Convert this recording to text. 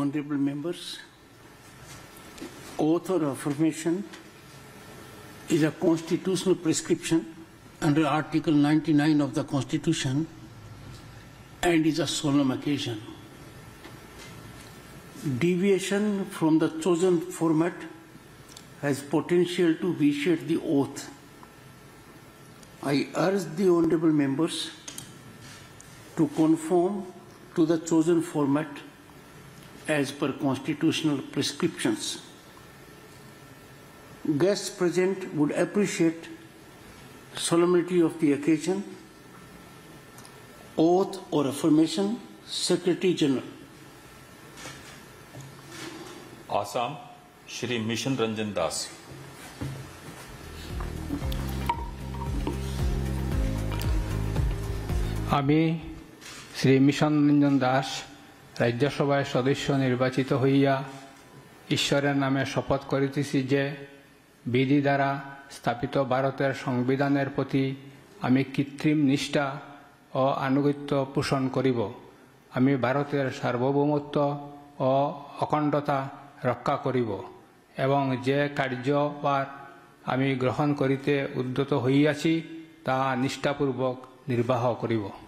honorable members, oath or affirmation is a constitutional prescription under Article 99 of the Constitution and is a solemn occasion. Deviation from the chosen format has potential to vitiate the oath. I urge the honorable members to conform to the chosen format as per constitutional prescriptions. Guests present would appreciate solemnity of the occasion. Oath or affirmation, Secretary General. Assam, Shri Mission Ranjan Das. আমি Shri mission Ranjan Das রাজ্যসভায় সদস্য নির্বাচিত হইয়া ঈশ্বরের নামে শপথ করিতেছি যে বিধি দ্বারা স্থাপিত ভারতের সংবিধানের প্রতি আমি কৃত্রিম নিষ্ঠা ও আনুগত্য পোষণ করিব। আমি ভারতের সার্বভৌমত্ব ও অখণ্ডতা রক্ষা করিব এবং যে কার্যভার আমি গ্রহণ করিতে উদ্যত হইয়াছি তা নিষ্ঠাপূর্বক নির্বাহ করিব।